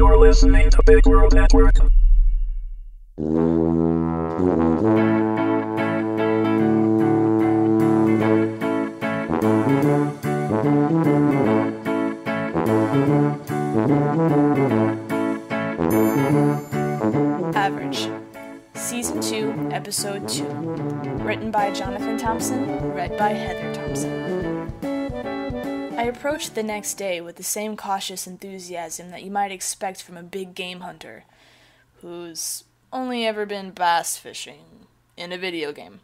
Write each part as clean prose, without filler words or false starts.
You're listening to Big World Network. Average. Season 2, Episode 2. Written by Jonathan Thompson, read by Heather Thompson. I approached the next day with the same cautious enthusiasm that you might expect from a big game hunter, who's only ever been bass fishing in a video game.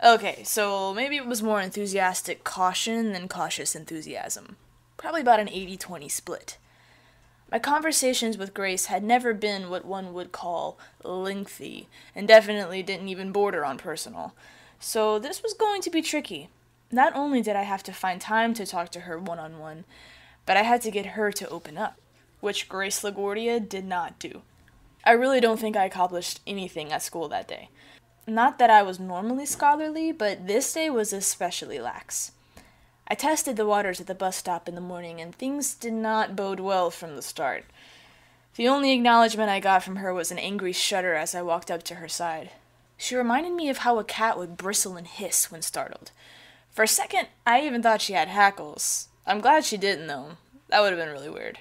Okay, so maybe it was more enthusiastic caution than cautious enthusiasm. Probably about an 80-20 split. My conversations with Grace had never been what one would call lengthy, and definitely didn't even border on personal. So this was going to be tricky. Not only did I have to find time to talk to her one-on-one, but I had to get her to open up, which Grace LaGuardia did not do. I really don't think I accomplished anything at school that day. Not that I was normally scholarly, but this day was especially lax. I tested the waters at the bus stop in the morning, and things did not bode well from the start. The only acknowledgement I got from her was an angry shudder as I walked up to her side. She reminded me of how a cat would bristle and hiss when startled. For a second, I even thought she had hackles. I'm glad she didn't, though. That would have been really weird.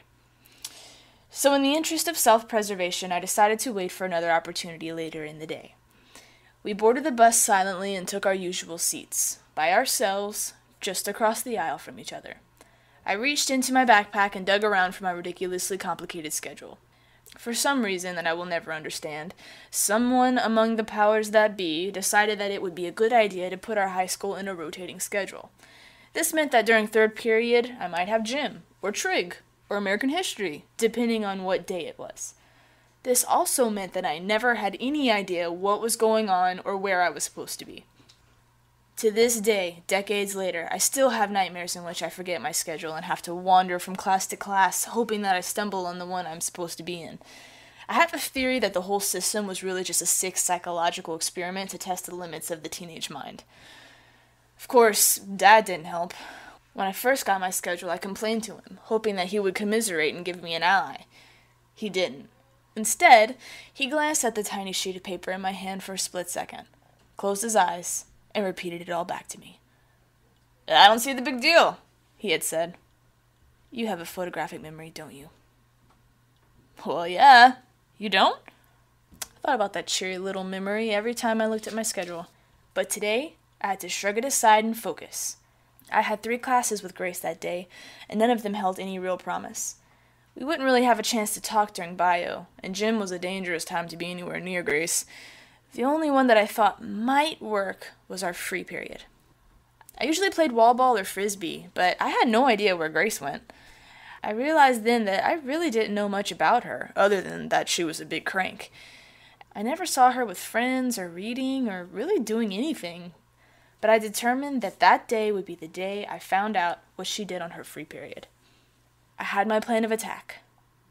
So in the interest of self-preservation, I decided to wait for another opportunity later in the day. We boarded the bus silently and took our usual seats, by ourselves, just across the aisle from each other. I reached into my backpack and dug around for my ridiculously complicated schedule. For some reason that I will never understand, someone among the powers that be decided that it would be a good idea to put our high school in a rotating schedule. This meant that during third period, I might have gym, or trig, or American history, depending on what day it was. This also meant that I never had any idea what was going on or where I was supposed to be. To this day, decades later, I still have nightmares in which I forget my schedule and have to wander from class to class, hoping that I stumble on the one I'm supposed to be in. I have a theory that the whole system was really just a sick psychological experiment to test the limits of the teenage mind. Of course, Dad didn't help. When I first got my schedule, I complained to him, hoping that he would commiserate and give me an ally. He didn't. Instead, he glanced at the tiny sheet of paper in my hand for a split second, closed his eyes, and repeated it all back to me. "I don't see the big deal," he had said. "You have a photographic memory, don't you?" "Well, yeah. You don't?" I thought about that cheery little memory every time I looked at my schedule. But today, I had to shrug it aside and focus. I had 3 classes with Grace that day, and none of them held any real promise. We wouldn't really have a chance to talk during bio, and gym was a dangerous time to be anywhere near Grace. The only one that I thought might work was our free period. I usually played wall ball or frisbee, but I had no idea where Grace went. I realized then that I really didn't know much about her, other than that she was a big crank. I never saw her with friends or reading or really doing anything, but I determined that that day would be the day I found out what she did on her free period. I had my plan of attack.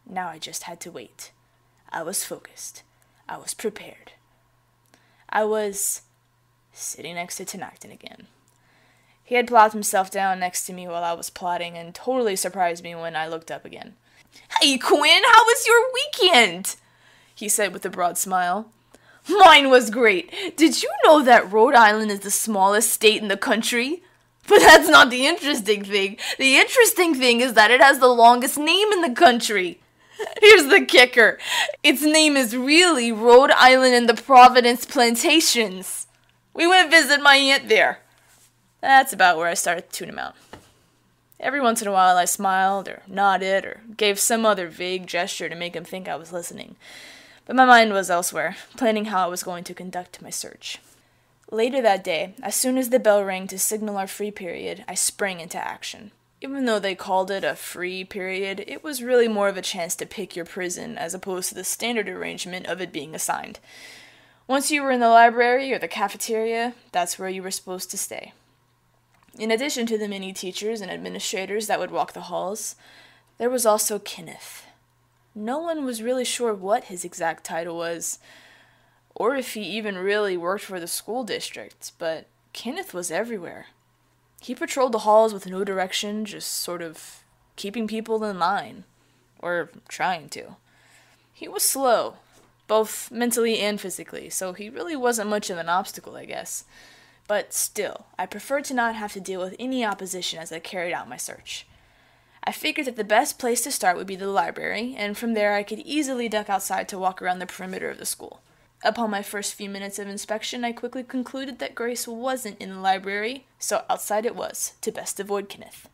Now I just had to wait. I was focused. I was prepared. I was sitting next to Tenakton again. He had plopped himself down next to me while I was plotting and totally surprised me when I looked up again. "Hey, Quinn, how was your weekend?" he said with a broad smile. "Mine was great. Did you know that Rhode Island is the smallest state in the country? But that's not the interesting thing. The interesting thing is that it has the longest name in the country. Here's the kicker. Its name is really Rhode Island and the Providence Plantations. We went to visit my aunt there." That's about where I started to tune him out. Every once in a while I smiled or nodded or gave some other vague gesture to make him think I was listening. But my mind was elsewhere, planning how I was going to conduct my search. Later that day, as soon as the bell rang to signal our free period, I sprang into action. Even though they called it a free period, it was really more of a chance to pick your prison as opposed to the standard arrangement of it being assigned. Once you were in the library or the cafeteria, that's where you were supposed to stay. In addition to the many teachers and administrators that would walk the halls, there was also Kenneth. No one was really sure what his exact title was, or if he even really worked for the school district, but Kenneth was everywhere. He patrolled the halls with no direction, just sort of keeping people in line. or trying to. He was slow, both mentally and physically, so he really wasn't much of an obstacle, I guess. But still, I preferred to not have to deal with any opposition as I carried out my search. I figured that the best place to start would be the library, and from there I could easily duck outside to walk around the perimeter of the school. Upon my first few minutes of inspection, I quickly concluded that Grace wasn't in the library, so outside it was, to best avoid Kenneth.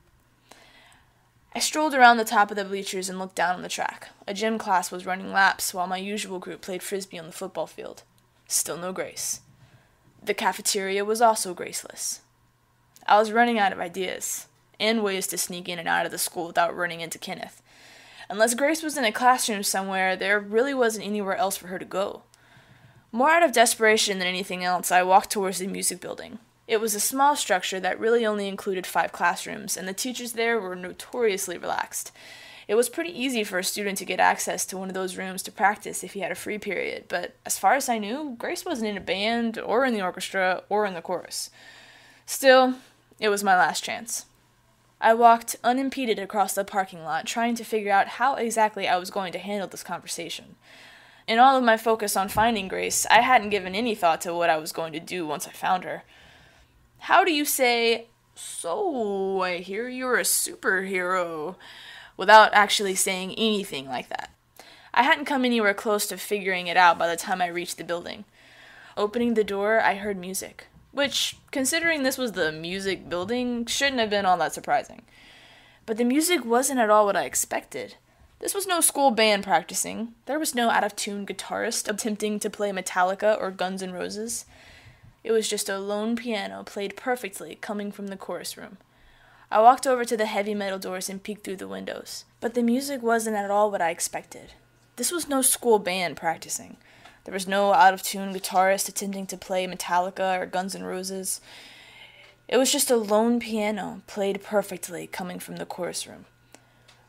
I strolled around the top of the bleachers and looked down on the track. A gym class was running laps while my usual group played frisbee on the football field. Still no Grace. The cafeteria was also graceless. I was running out of ideas, and ways to sneak in and out of the school without running into Kenneth. Unless Grace was in a classroom somewhere, there really wasn't anywhere else for her to go. More out of desperation than anything else, I walked towards the music building. It was a small structure that really only included 5 classrooms, and the teachers there were notoriously relaxed. It was pretty easy for a student to get access to one of those rooms to practice if he had a free period, but as far as I knew, Grace wasn't in a band, or in the orchestra, or in the chorus. Still, it was my last chance. I walked unimpeded across the parking lot, trying to figure out how exactly I was going to handle this conversation. In all of my focus on finding Grace, I hadn't given any thought to what I was going to do once I found her. How do you say, "So, I hear you're a superhero," without actually saying anything like that? I hadn't come anywhere close to figuring it out by the time I reached the building. Opening the door, I heard music, which, considering this was the music building, shouldn't have been all that surprising. But the music wasn't at all what I expected. This was no school band practicing. There was no out-of-tune guitarist attempting to play Metallica or Guns N' Roses. It was just a lone piano played perfectly coming from the chorus room. I walked over to the heavy metal doors and peeked through the windows. But the music wasn't at all what I expected. This was no school band practicing. There was no out-of-tune guitarist attempting to play Metallica or Guns N' Roses. It was just a lone piano played perfectly coming from the chorus room.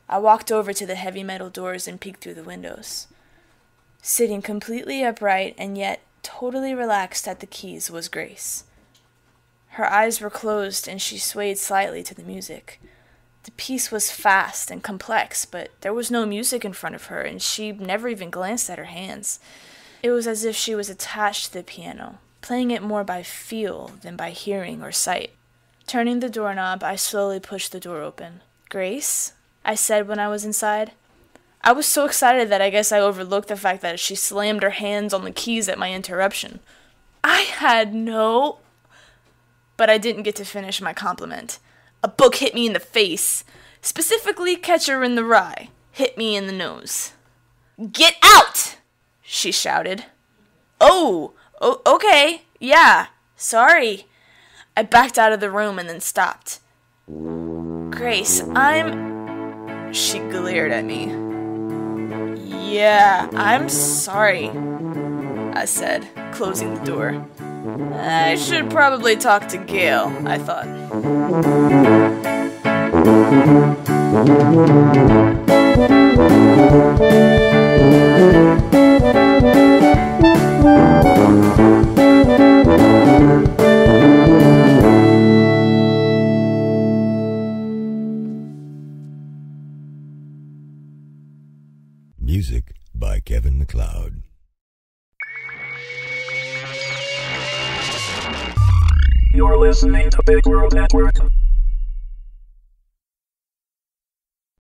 I walked over to the heavy metal doors and peeked through the windows. Sitting completely upright and yet totally relaxed at the keys was Grace. Her eyes were closed and she swayed slightly to the music. The piece was fast and complex, but there was no music in front of her, and she never even glanced at her hands. It was as if she was attached to the piano, playing it more by feel than by hearing or sight. Turning the doorknob, I slowly pushed the door open. "Grace?" I said when I was inside. I was so excited that I guess I overlooked the fact that she slammed her hands on the keys at my interruption. But I didn't get to finish my compliment. A book hit me in the face, specifically Catcher in the Rye, hit me in the nose. "Get out!" she shouted. Okay, yeah, sorry." I backed out of the room and then stopped. "Grace, She glared at me. "Yeah, I'm sorry," I said, closing the door. I should probably talk to Gail, I thought. Music by Kevin MacLeod. You're listening to Big World Network.